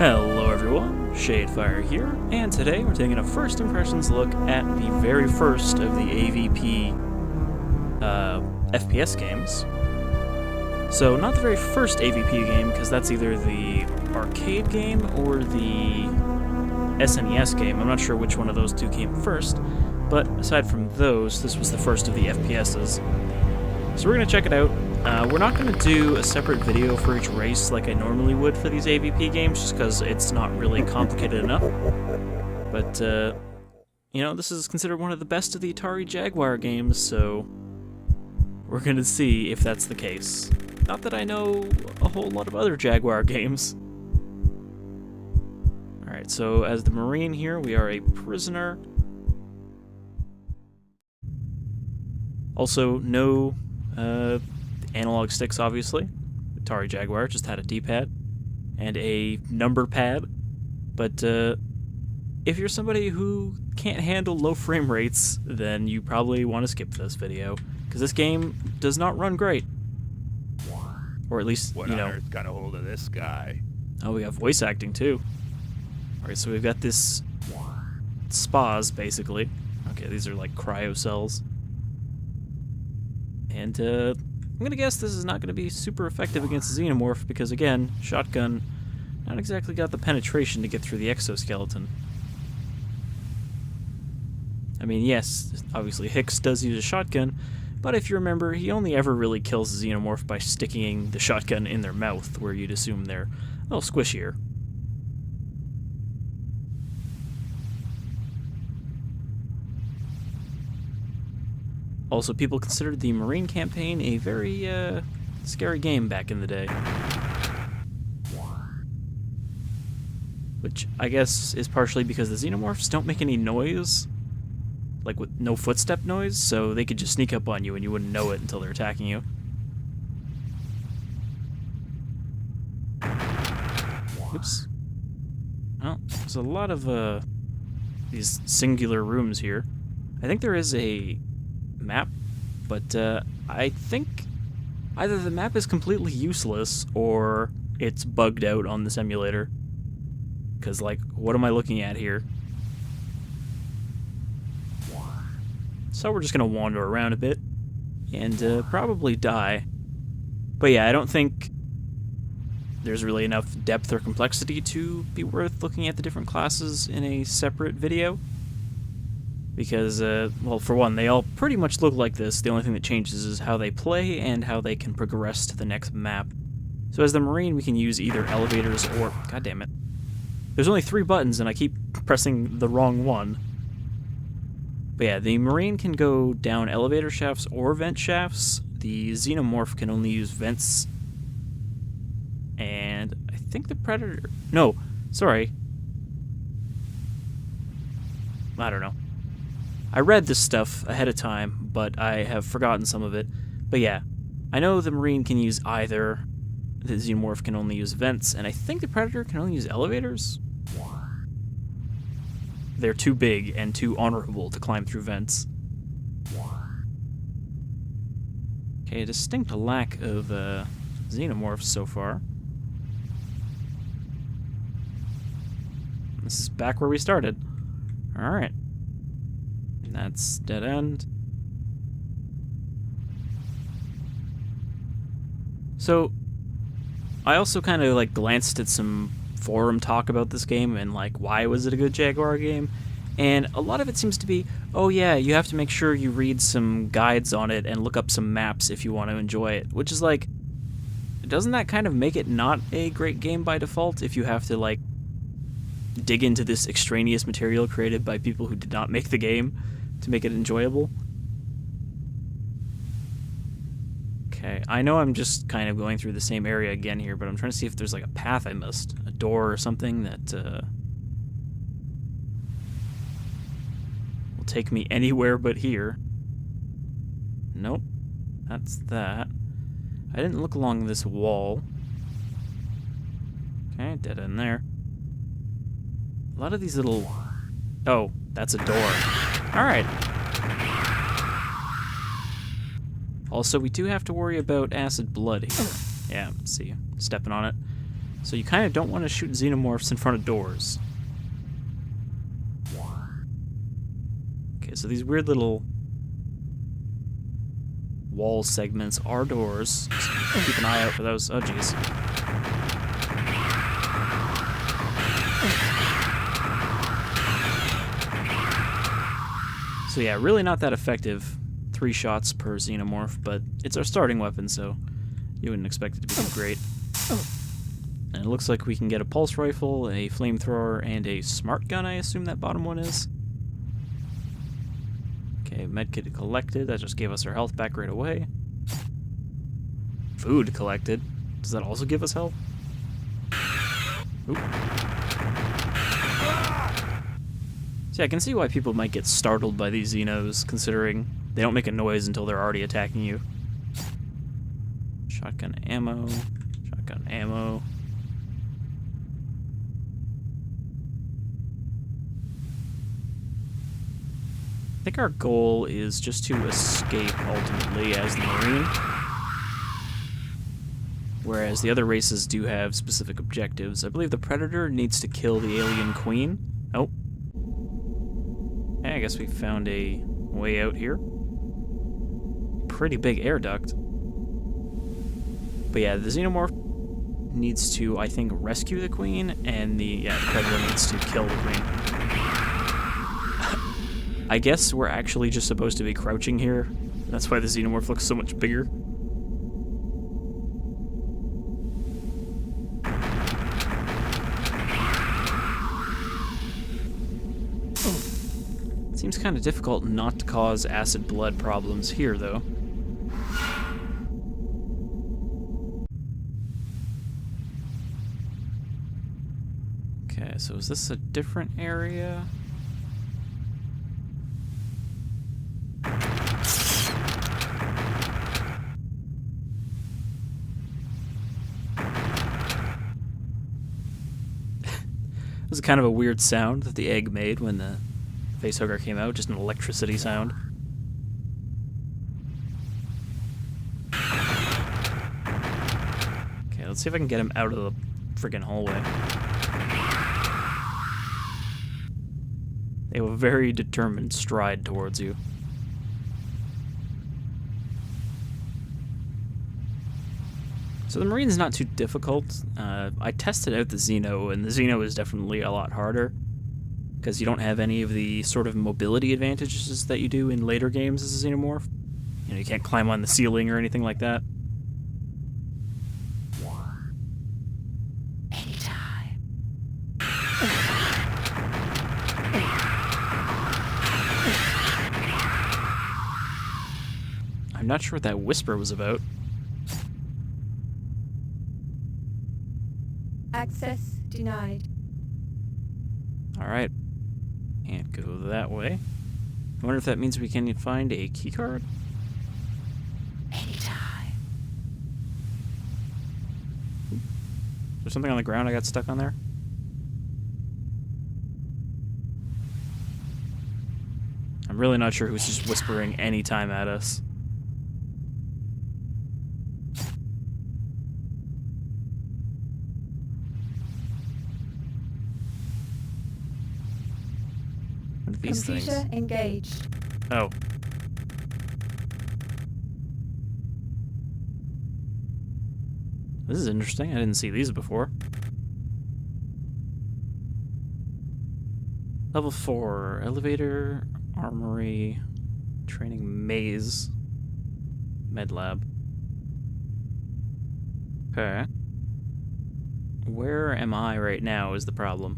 Hello everyone, Shadefire here, and today we're taking a first impressions look at the very first of the AVP FPS games. So not the very first AVP game, because that's either the arcade game or the SNES game. I'm not sure which one of those two came first, but aside from those, this was the first of the FPSs. So we're going to check it out. We're not going to do a separate video for each race like I normally would for these AVP games, just because it's not really complicated enough. But, you know, this is considered one of the best of the Atari Jaguar games, so we're going to see if that's the case. Not that I know a whole lot of other Jaguar games. Alright, so as the Marine here, we are a prisoner. Also, no analog sticks, obviously. Atari Jaguar just had a D-pad and a number pad. But if you're somebody who can't handle low frame rates, then you probably want to skip this video, because this game does not run great. Or at least, what you know. on earth got a hold of this guy? Oh, we have voice acting too. Alright, so we've got this spas, basically. Okay, these are like cryo cells. And I'm gonna guess this is not gonna be super effective against the Xenomorph because, again, shotgun not exactly got the penetration to get through the exoskeleton. I mean, yes, obviously Hicks does use a shotgun, but if you remember, he only ever really kills the Xenomorph by sticking the shotgun in their mouth, where you'd assume they're a little squishier. Also, people considered the Marine campaign a very, scary game back in the day. Which, I guess, is partially because the Xenomorphs don't make any noise. Like, with no footstep noise, so they could just sneak up on you and you wouldn't know it until they're attacking you. Oops. Well, there's a lot of, these singular rooms here. I think there is a map, but I think either the map is completely useless or it's bugged out on this emulator. Because, like, what am I looking at here? So we're just gonna wander around a bit and probably die. But yeah, I don't think there's really enough depth or complexity to be worth looking at the different classes in a separate video. Because, well, for one, they all pretty much look like this. The only thing that changes is how they play and how they can progress to the next map. So as the Marine, we can use either elevators or... God damn it. There's only 3 buttons, and I keep pressing the wrong one. But yeah, the Marine can go down elevator shafts or vent shafts. The Xenomorph can only use vents. And I think the Predator... No, sorry. I don't know. I read this stuff ahead of time, but I have forgotten some of it. But yeah, I know the Marine can use either. The Xenomorph can only use vents, and I think the Predator can only use elevators? They're too big and too honorable to climb through vents. Okay, a distinct lack of Xenomorphs so far. This is back where we started. Alright. That's dead end. So, I also kind of like glanced at some forum talk about this game and like why was it a good Jaguar game, and a lot of it seems to be, oh yeah, you have to make sure you read some guides on it and look up some maps if you want to enjoy it, which is like, doesn't that kind of make it not a great game by default if you have to like dig into this extraneous material created by people who did not make the game to make it enjoyable? Okay, I know I'm just kind of going through the same area again here, but I'm trying to see if there's like a path I missed. A door or something that will take me anywhere but here. Nope, that's that. I didn't look along this wall. Okay, dead end there. A lot of these little... Oh, that's a door. Alright. Also, we do have to worry about acid blood here. Yeah, see, stepping on it. So you kind of don't want to shoot Xenomorphs in front of doors. Okay, so these weird little wall segments are doors. So keep an eye out for those. Oh, jeez. So yeah, really not that effective. 3 shots per Xenomorph, but it's our starting weapon, so you wouldn't expect it to be too great. And it looks like we can get a pulse rifle, a flamethrower, and a smart gun, I assume that bottom one is. Okay, medkit collected. That just gave us our health back right away. Food collected. Does that also give us health? Oop. See, I can see why people might get startled by these Xenos, considering they don't make a noise until they're already attacking you. Shotgun ammo. Shotgun ammo. I think our goal is just to escape, ultimately, as the Marine. Whereas the other races do have specific objectives. I believe the Predator needs to kill the alien queen. Oh. I guess we found a way out here. Pretty big air duct. But yeah, the Xenomorph needs to, I think, rescue the queen, and the Predator needs to kill the queen. I guess we're actually just supposed to be crouching here. That's why the Xenomorph looks so much bigger. Seems kind of difficult not to cause acid blood problems here, though. Okay, so is this a different area? It was kind of a weird sound that the egg made when the facehugger came out, just an electricity sound. Okay, let's see if I can get him out of the friggin' hallway. They have a very determined stride towards you. So the Marine's not too difficult. I tested out the Xeno, and the Xeno is definitely a lot harder, because you don't have any of the sort of mobility advantages that you do in later games as a Xenomorph. You know, you can't climb on the ceiling or anything like that. Anytime. I'm not sure what that whisper was about. Access denied. Alright. Can't go that way. I wonder if that means we can find a keycard? Anytime. There's something on the ground I got stuck on there? I'm really not sure who's just whispering anytime at us. What are these Computer things? engaged. Oh. This is interesting. I didn't see these before. Level 4. Elevator, armory, training maze, med lab. Okay. Where am I right now is the problem.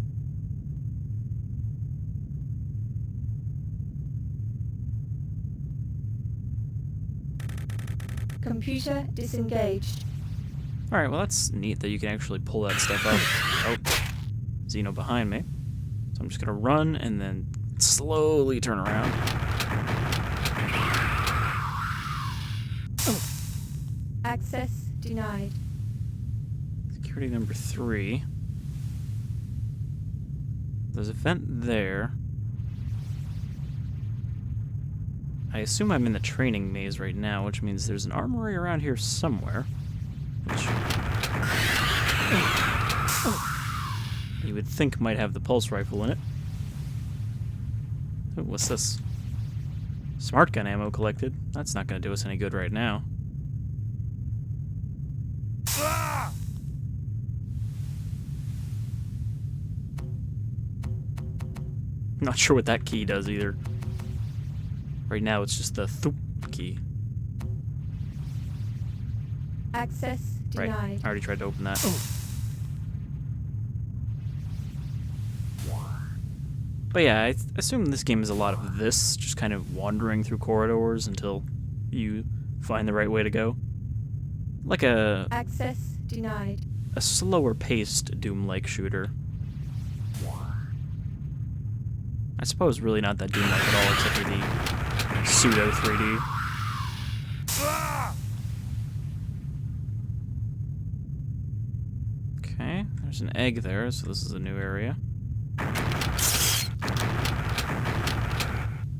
Computer disengaged. Alright, well that's neat that you can actually pull that stuff up. Oh, Xeno behind me. So I'm just gonna run and then slowly turn around. Access denied. Security number 3. There's a vent there. I assume I'm in the training maze right now, which means there's an armory around here somewhere. Which... you would think might have the pulse rifle in it. Ooh, what's this? Smart gun ammo collected. That's not going to do us any good right now. Not sure what that key does either. Right now it's just the thoop key. Access Right, denied. I already tried to open that. But yeah, I assume this game is a lot of this, just kind of wandering through corridors until you find the right way to go. Like Access denied. a slower paced Doom-like shooter. I suppose really not that Doom-like at all, except for the pseudo 3D. Okay, there's an egg there, so this is a new area.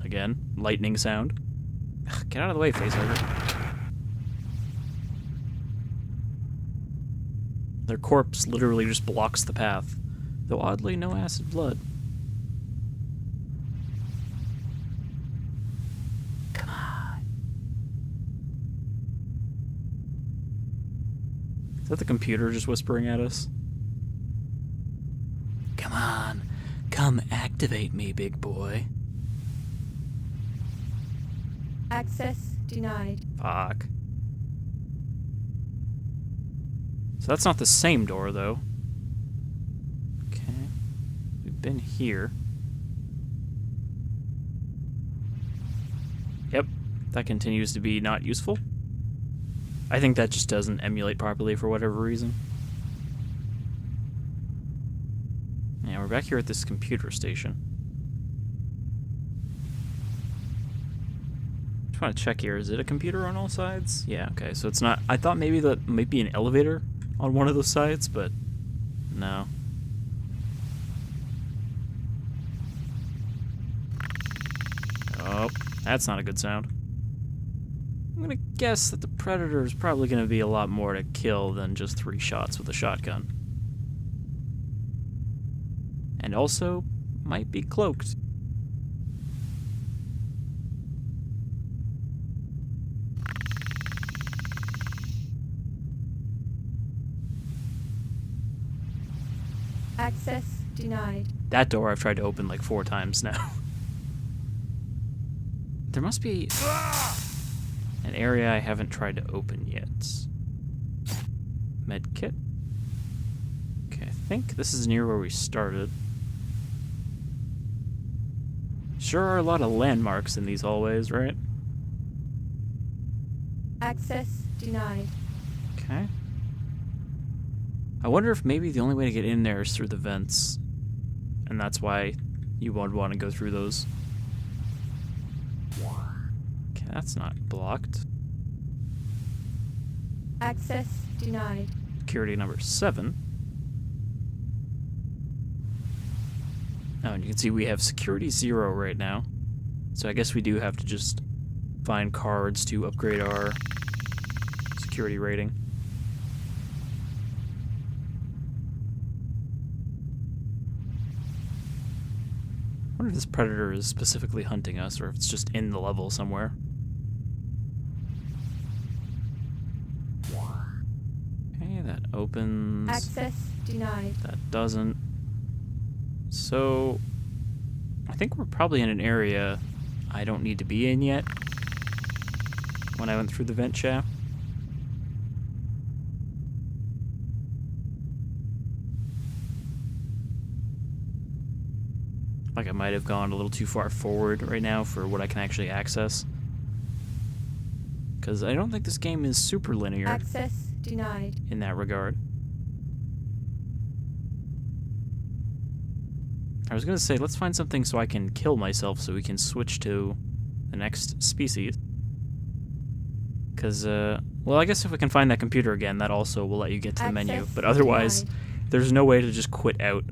Again, lightning sound. Ugh, get out of the way, facehugger. Their corpse literally just blocks the path, though oddly no acid blood. Come on. Is that the computer just whispering at us? Come on, come activate me, big boy. Access denied. Fuck. So that's not the same door, though. Okay. We've been here. Yep. That continues to be not useful. I think that just doesn't emulate properly for whatever reason. Yeah, we're back here at this computer station. Just want to check here. Is it a computer on all sides? Yeah, okay. So it's not... I thought maybe that might be an elevator on one of those sides, but no. Oh, that's not a good sound. I'm gonna guess that the Predator is probably gonna be a lot more to kill than just 3 shots with a shotgun. And also, might be cloaked. Access denied. That door I've tried to open like 4 times now. There must be an area I haven't tried to open yet. Medkit. Okay, I think this is near where we started. Sure are a lot of landmarks in these hallways, right? Access denied. Okay. I wonder if maybe the only way to get in there is through the vents. And that's why you would want to go through those. Okay, that's not blocked. Access denied. Security number 7. Oh, and you can see we have security 0 right now. So I guess we do have to just find cards to upgrade our security rating. I wonder if this Predator is specifically hunting us, or if it's just in the level somewhere. Okay, that opens. Access denied. That doesn't. So, I think we're probably in an area I don't need to be in yet when I went through the vent shaft. Like I might have gone a little too far forward right now for what I can actually access. Because I don't think this game is super linear Access denied. in that regard. I was going to say, let's find something so I can kill myself so we can switch to the next species. Because, well, I guess if we can find that computer again, that also will let you get to the menu. Access But otherwise, denied. there's no way to just quit out.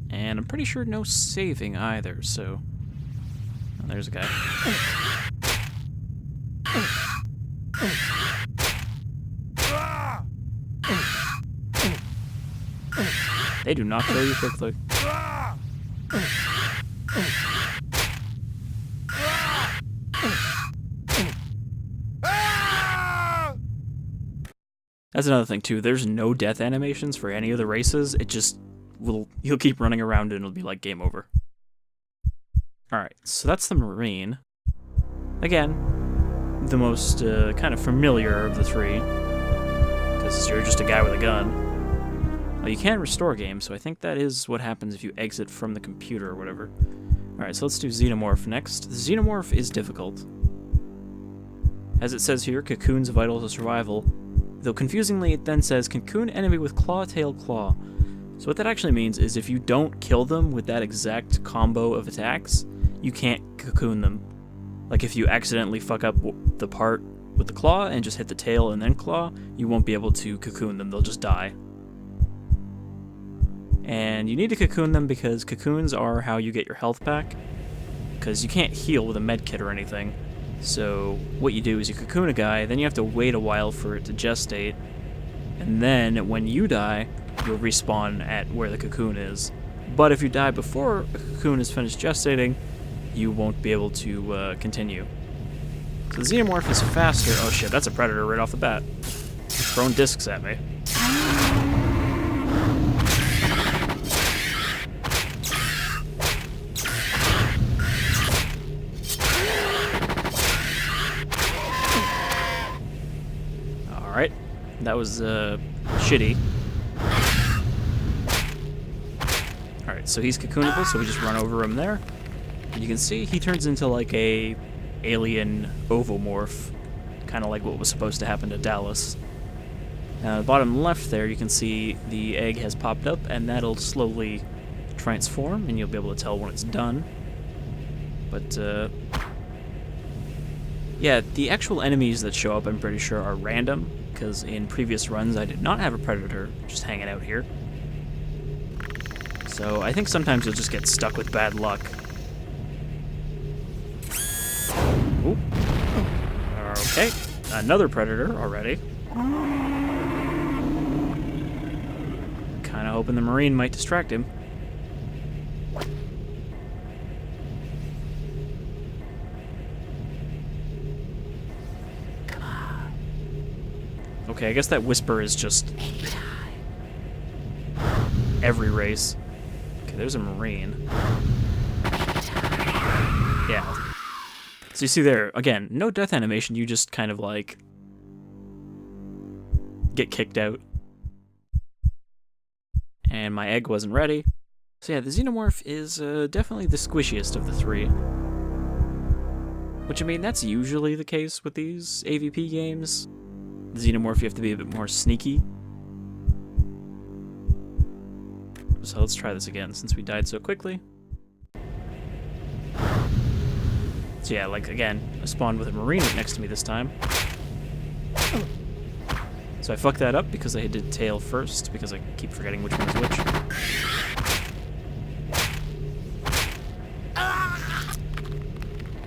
And I'm pretty sure no saving either, so... Oh, there's a guy. They do not kill you quickly. That's another thing too. There's no death animations for any of the races. It just will. You'll keep running around and it'll be like game over. All right, so that's the Marine. Again, the most kind of familiar of the three, because you're just a guy with a gun. Well, you can restore games, so I think that is what happens if you exit from the computer or whatever. All right, so let's do Xenomorph next. The Xenomorph is difficult. As it says here, cocoon's vital to survival. Though confusingly, it then says, cocoon enemy with claw, tail, claw. So what that actually means is if you don't kill them with that exact combo of attacks, you can't cocoon them. Like if you accidentally fuck up the part with the claw and just hit the tail and then claw, you won't be able to cocoon them, they'll just die. And you need to cocoon them because cocoons are how you get your health back, because you can't heal with a med kit or anything. So what you do is you cocoon a guy, then you have to wait a while for it to gestate, and then when you die, you'll respawn at where the cocoon is. But if you die before a cocoon is finished gestating, you won't be able to continue. So the Xenomorph is faster. Oh shit, that's a predator right off the bat. Throwing discs at me. Alright, that was shitty. Alright, so he's cocoonable, so we just run over him there. And you can see he turns into like a alien ovomorph, kind of like what was supposed to happen to Dallas. Now, the bottom left there, you can see the egg has popped up, and that'll slowly transform, and you'll be able to tell when it's done. But, yeah, the actual enemies that show up, I'm pretty sure, are random, because in previous runs I did not have a predator just hanging out here. So I think sometimes you'll just get stuck with bad luck. Ooh. Okay, another predator already. Kinda hoping the Marine might distract him. Okay, I guess that whisper is just every race. Okay, there's a Marine. Yeah. So you see there, again, no death animation, you just kind of like get kicked out. And my egg wasn't ready. So yeah, the Xenomorph is definitely the squishiest of the three. Which, I mean, that's usually the case with these AVP games. The Xenomorph, you have to be a bit more sneaky. So let's try this again, since we died so quickly. So yeah, like, again, I spawned with a Marine right next to me this time. So I fucked that up because I did tail first, because I keep forgetting which one is which.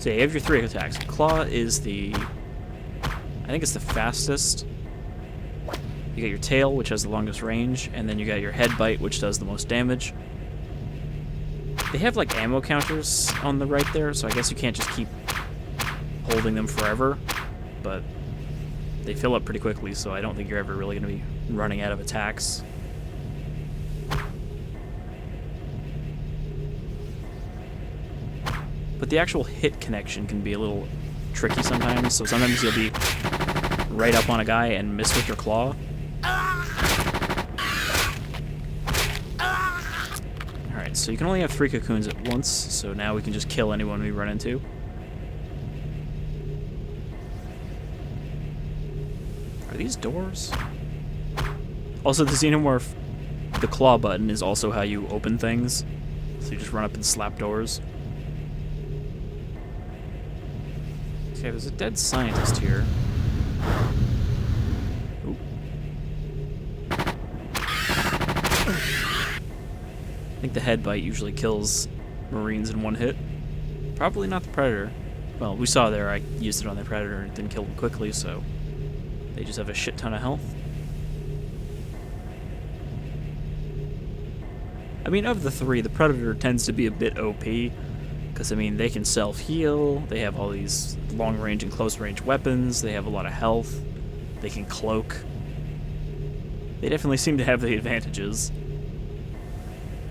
So yeah, you have your three attacks. Claw is the... I think it's the fastest. You got your tail, which has the longest range, and then you got your head bite, which does the most damage. They have like ammo counters on the right there, so I guess you can't just keep holding them forever, but they fill up pretty quickly, so I don't think you're ever really going to be running out of attacks. But the actual hit connection can be a little tricky sometimes, so sometimes you'll be right up on a guy and miss with your claw. Alright, so you can only have 3 cocoons at once, so now we can just kill anyone we run into. Are these doors? Also, the Xenomorph, the claw button is also how you open things, so you just run up and slap doors. Okay, there's a dead scientist here. Ooh. I think the head bite usually kills Marines in one hit. Probably not the Predator. Well, we saw there I used it on the Predator and it didn't kill him quickly, so They just have a shit ton of health. I mean, of the three, the Predator tends to be a bit OP, because, I mean, they can self-heal, they have all these long-range and close-range weapons, they have a lot of health, they can cloak. They definitely seem to have the advantages.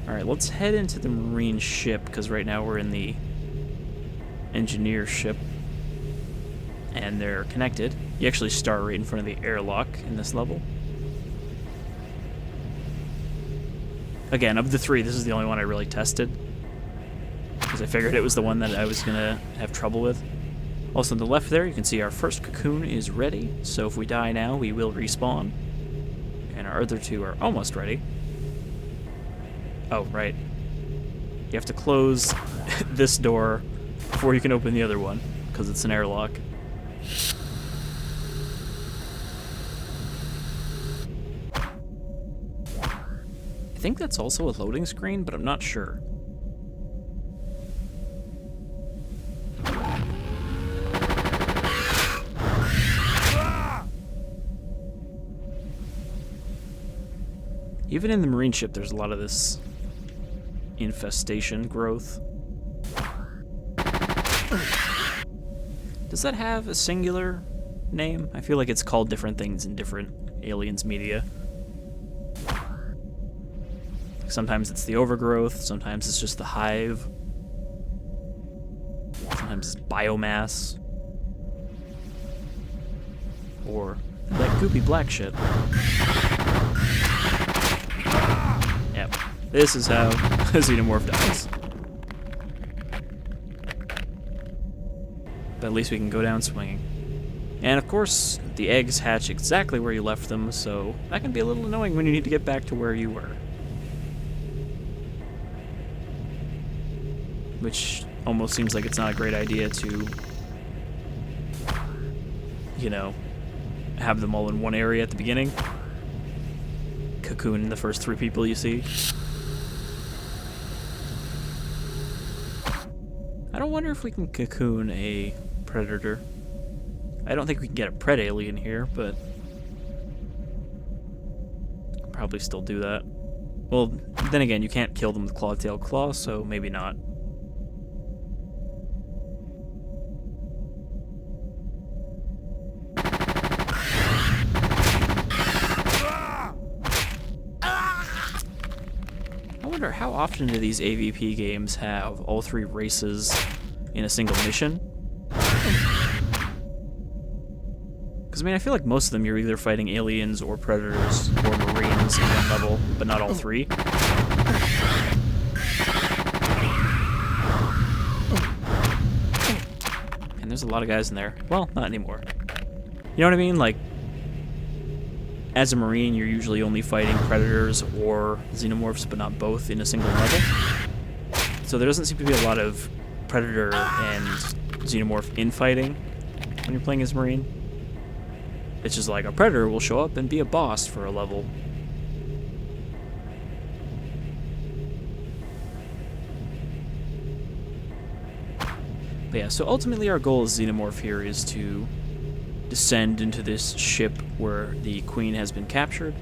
Alright, let's head into the Marine ship, because right now we're in the Engineer ship, and they're connected. You actually start right in front of the airlock in this level. Again, of the three, this is the only one I really tested, because I figured it was the one that I was going to have trouble with. Also on the left there, you can see our first cocoon is ready, so if we die now, we will respawn. And our other two are almost ready. Oh, right. You have to close this door before you can open the other one, because it's an airlock. I think that's also a loading screen, but I'm not sure. Even in the Marine ship, there's a lot of this infestation growth. Does that have a singular name? I feel like it's called different things in different Aliens media. Sometimes it's the overgrowth, sometimes it's just the hive, sometimes it's biomass, or that goopy black shit. Yep, this is how a Xenomorph dies. But at least we can go down swinging. And of course, the eggs hatch exactly where you left them, so that can be a little annoying when you need to get back to where you were. Which almost seems like it's not a great idea to, you know, have them all in one area at the beginning. Cocoon the first three people you see. I don't wonder if we can cocoon a Predator. I don't think we can get a Pred Alien here, but probably still do that. Well, then again, you can't kill them with Claw-Tail Claw, so maybe not. I wonder how often do these AVP games have all three races in a single mission? Because, I mean, I feel like most of them you're either fighting aliens or predators or marines in one level, but not all three. And there's a lot of guys in there. Well, not anymore. You know what I mean? Like, as a marine, you're usually only fighting predators or xenomorphs, but not both in a single level. So there doesn't seem to be a lot of predator and xenomorph infighting when you're playing as a marine. It's just like a predator will show up and be a boss for a level. But yeah, so ultimately our goal as Xenomorph here is to descend into this ship where the Queen has been captured.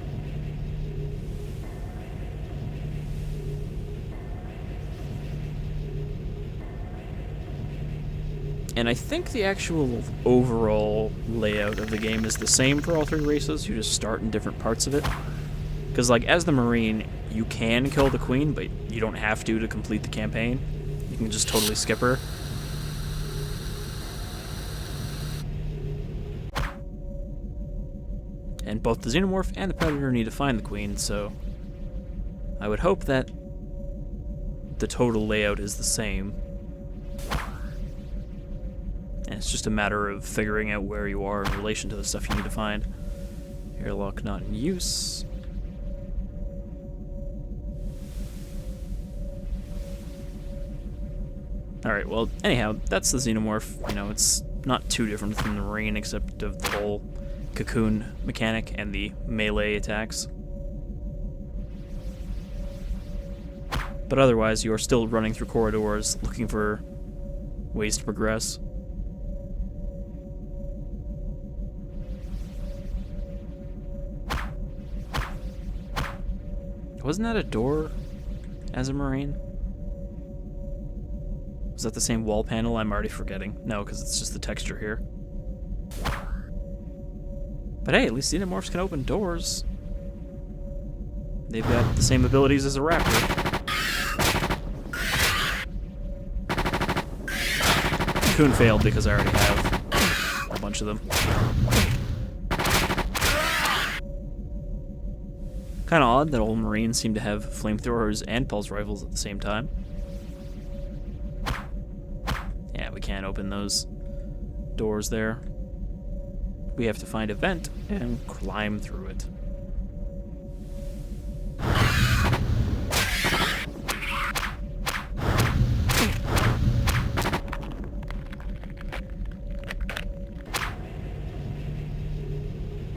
And I think the actual overall layout of the game is the same for all three races. You just start in different parts of it. Because, like, as the Marine, you can kill the Queen, but you don't have to complete the campaign. You can just totally skip her. And both the Xenomorph and the Predator need to find the Queen, so I would hope that the total layout is the same. And it's just a matter of figuring out where you are in relation to the stuff you need to find. Airlock not in use. Alright, well, anyhow, that's the Xenomorph. You know, it's not too different from the Marine, except of the whole cocoon mechanic and the melee attacks. But otherwise, you are still running through corridors, looking for ways to progress. Wasn't that a door as a Marine? Was that the same wall panel? I'm already forgetting. No, because it's just the texture here. But hey, at least Xenomorphs can open doors. They've got the same abilities as a raptor. Cocoon failed because I already have a bunch of them. Kinda odd that all Marines seem to have flamethrowers and pulse rifles at the same time. Yeah, we can't open those doors there. We have to find a vent and climb through it.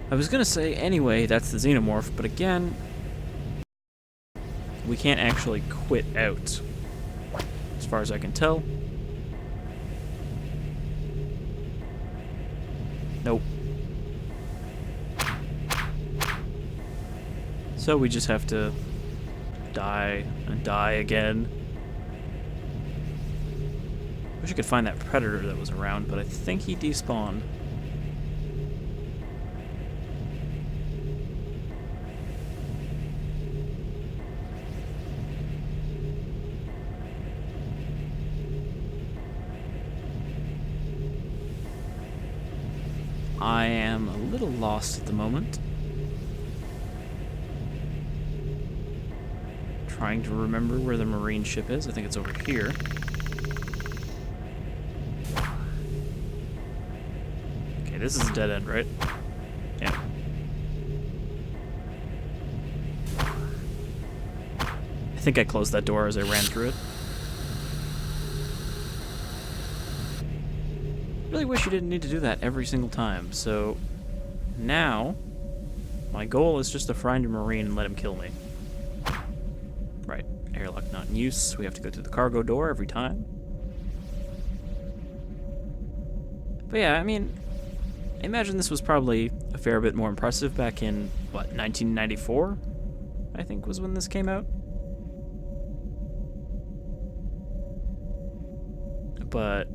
I was gonna say, anyway, that's the Xenomorph, but again, we can't actually quit out, as far as I can tell. Nope. So we just have to die and die again. Wish I could find that predator that was around, but I think he despawned. I am a little lost at the moment. Trying to remember where the Marine ship is. I think it's over here. Okay, this is a dead end, right? Yeah. I think I closed that door as I ran through it. Really wish you didn't need to do that every single time. So now my goal is just to find a Marine and let him kill me. Right, airlock not in use. We have to go through the cargo door every time. But yeah, I mean, I imagine this was probably a fair bit more impressive back in, what, 1994? I think was when this came out. But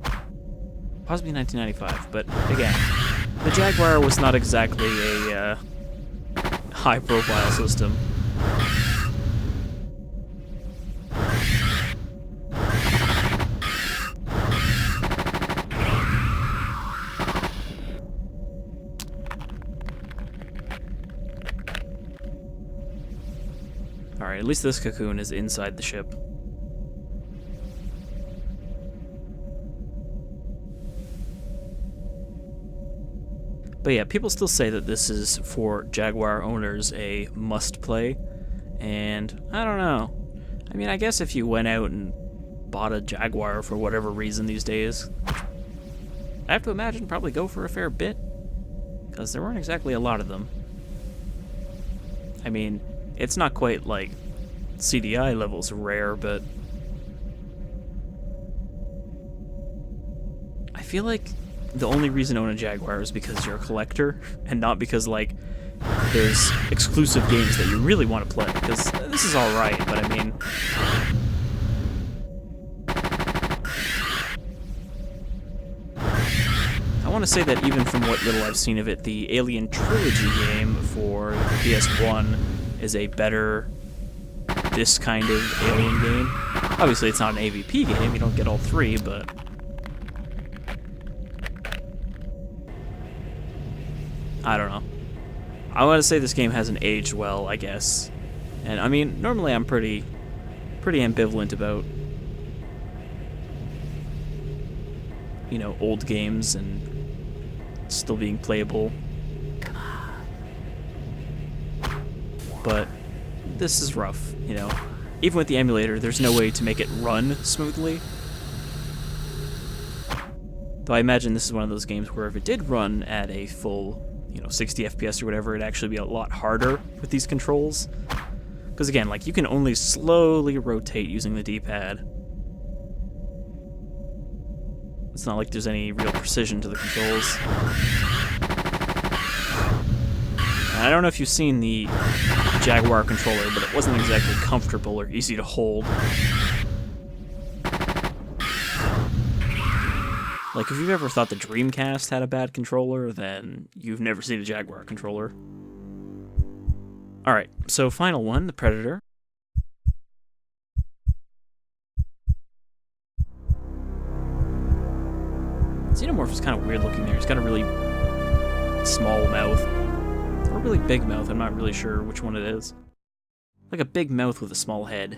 possibly 1995, but again, the Jaguar was not exactly a high-profile system. Alright, at least this cocoon is inside the ship. But yeah, people still say that this is, for Jaguar owners, a must-play, and I don't know. I mean, I guess if you went out and bought a Jaguar for whatever reason these days, I have to imagine probably go for a fair bit, because there weren't exactly a lot of them. I mean, it's not quite like CDI levels rare, but I feel like the only reason to own a Jaguar is because you're a collector, and not because, like, there's exclusive games that you really want to play, because this is alright, but I mean, I want to say that even from what little I've seen of it, the Alien Trilogy game for PS1 is a better this kind of Alien game. Obviously, it's not an AVP game, you don't get all three, but I don't know. I want to say this game hasn't aged well, I guess. And I mean, normally I'm pretty ambivalent about, you know, old games and still being playable. But this is rough, you know. Even with the emulator, there's no way to make it run smoothly. Though I imagine this is one of those games where if it did run at a full, you know, 60 FPS or whatever, it'd actually be a lot harder with these controls. Because again, like, you can only slowly rotate using the D-pad. It's not like there's any real precision to the controls. I don't know if you've seen the Jaguar controller, but it wasn't exactly comfortable or easy to hold. Like, if you've ever thought the Dreamcast had a bad controller, then you've never seen a Jaguar controller. Alright, so final one, the Predator. Xenomorph is kind of weird looking there. He's got a really small mouth. Or a really big mouth, I'm not really sure which one it is. Like a big mouth with a small head.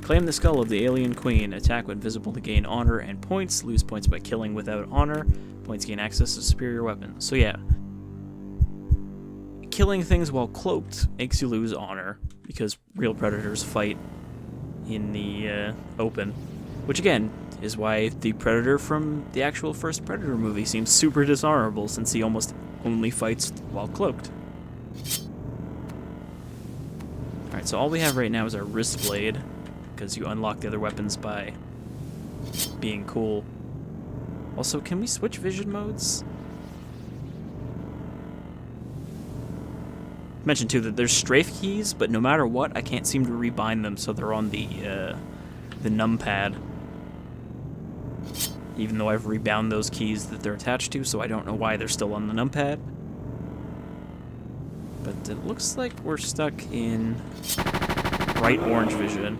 Claim the skull of the alien queen. Attack when visible to gain honor and points. Lose points by killing without honor. Points gain access to superior weapons. So yeah. Killing things while cloaked makes you lose honor, because real predators fight in the open. Which again, is why the Predator from the actual first Predator movie seems super dishonorable, since he almost only fights while cloaked. Alright, so all we have right now is our wrist blade, because you unlock the other weapons by being cool. Also, can we switch vision modes? Mention too that there's strafe keys, but no matter what, I can't seem to rebind them so they're on the numpad. Even though I've rebound those keys that they're attached to, so I don't know why they're still on the numpad. But it looks like we're stuck in bright orange vision.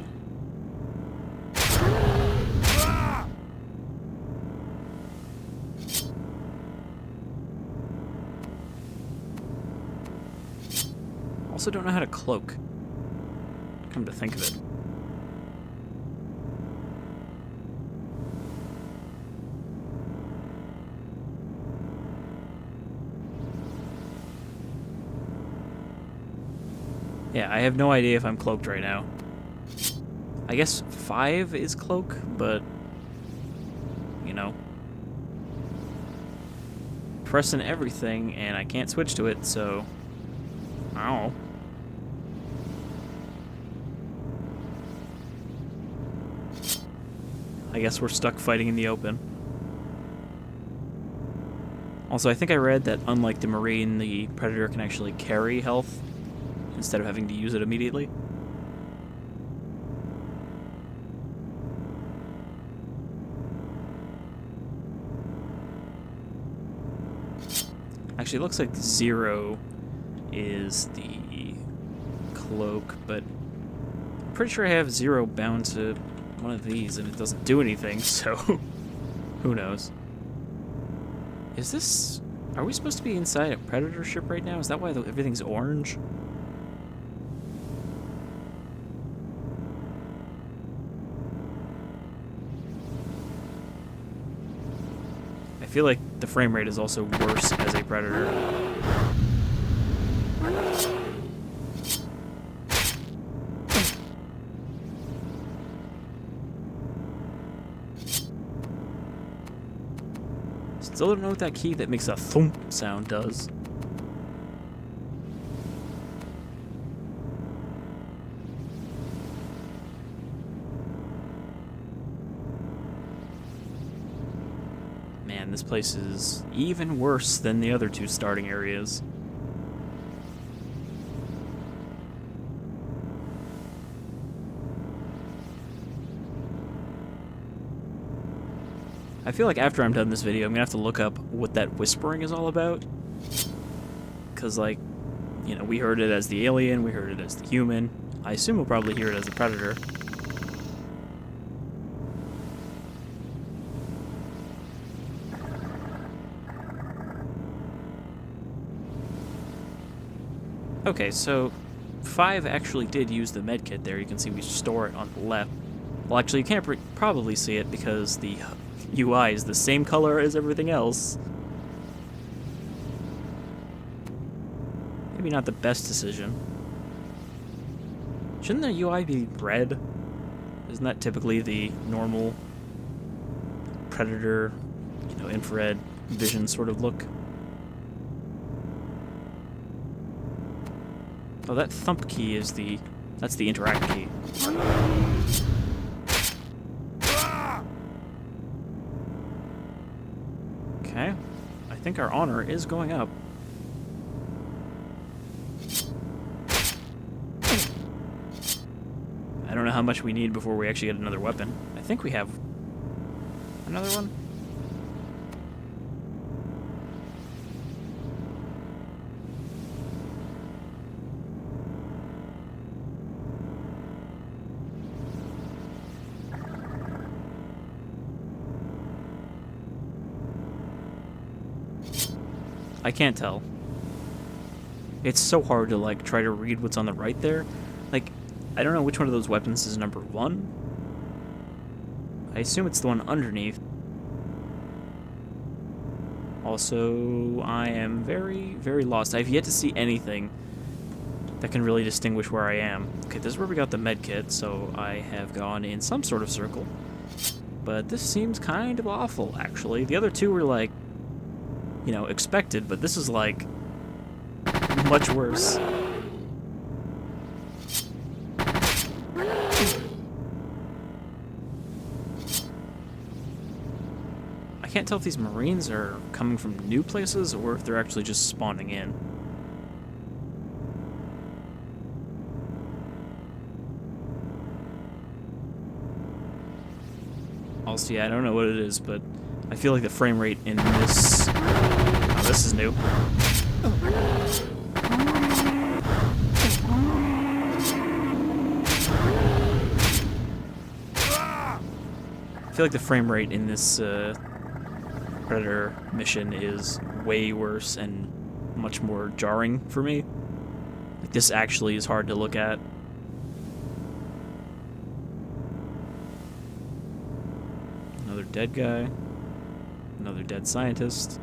Also don't know how to cloak, come to think of it. Yeah, I have no idea if I'm cloaked right now. I guess 5 is cloak, but, you know. Pressing everything, and I can't switch to it, so, I don't know. I guess we're stuck fighting in the open. Also, I think I read that unlike the Marine, the Predator can actually carry health instead of having to use it immediately. Actually, it looks like 0 is the cloak, but I'm pretty sure I have 0 bound to one of these and it doesn't do anything, so who knows. Is this... Are we supposed to be inside a Predator ship right now? Is that why everything's orange? I feel like the frame rate is also worse as a Predator. Still don't know what that key that makes a thump sound does. Man, this place is even worse than the other 2 starting areas. I feel like after I'm done this video, I'm gonna have to look up what that whispering is all about. Because, like, you know, we heard it as the alien, we heard it as the human. I assume we'll probably hear it as the Predator. Okay, so 5 actually did use the medkit there. You can see we store it on the left. Well, actually, you can't probably see it because the UI is the same color as everything else. Maybe not the best decision. Shouldn't the UI be red? Isn't that typically the normal Predator, you know, infrared vision sort of look? Oh, that thump key is that's the interact key. Okay. I think our honor is going up. I don't know how much we need before we actually get another weapon. I think we have another one. I can't tell. It's so hard to, like, try to read what's on the right there. Like, I don't know which one of those weapons is number 1. I assume it's the one underneath. Also, I am very, very lost. I've yet to see anything that can really distinguish where I am. Okay, this is where we got the med kit, so I have gone in some sort of circle. But this seems kind of awful, actually. The other two were, like, you know, expected, but this is, like, much worse. I can't tell if these Marines are coming from new places or if they're actually just spawning in. Also, yeah, I don't know what it is, but I feel like the frame rate in this... Oh, this is new. I feel like the frame rate in this Predator mission is way worse and much more jarring for me. Like, this actually is hard to look at. Another dead guy. Another dead scientist.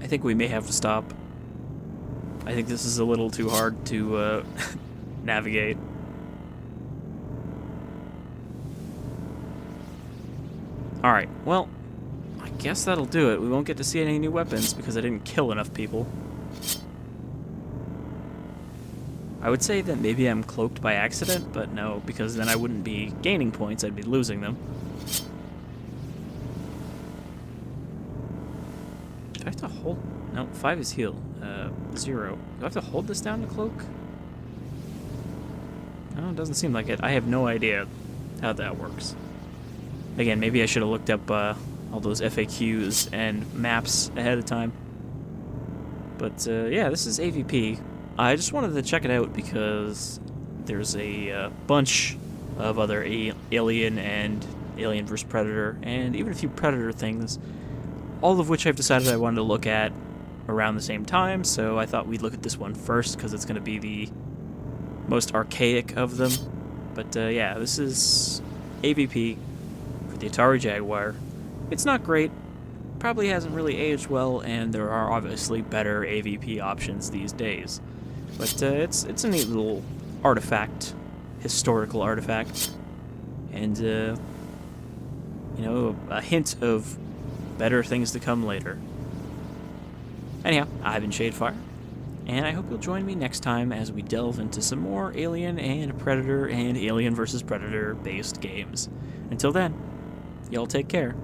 I think we may have to stop. I think this is a little too hard to navigate. Alright, well, I guess that'll do it. We won't get to see any new weapons because I didn't kill enough people. I would say that maybe I'm cloaked by accident, but no, because then I wouldn't be gaining points, I'd be losing them. Do I have to hold... No, 5 is heal. 0. Do I have to hold this down to cloak? No, it doesn't seem like it. I have no idea how that works. Again, maybe I should have looked up all those FAQs and maps ahead of time. But yeah, this is AVP. I just wanted to check it out because there's a bunch of other Alien and Alien vs. Predator, and even a few Predator things, all of which I've decided I wanted to look at around the same time, so I thought we'd look at this one first because it's going to be the most archaic of them. But yeah, this is AVP for the Atari Jaguar. It's not great, probably hasn't really aged well, and there are obviously better AVP options these days. But it's a neat little artifact, historical artifact, and you know, a hint of better things to come later. Anyhow, I've been Shadefire, and I hope you'll join me next time as we delve into some more Alien and Predator and Alien vs. Predator based games. Until then, y'all take care.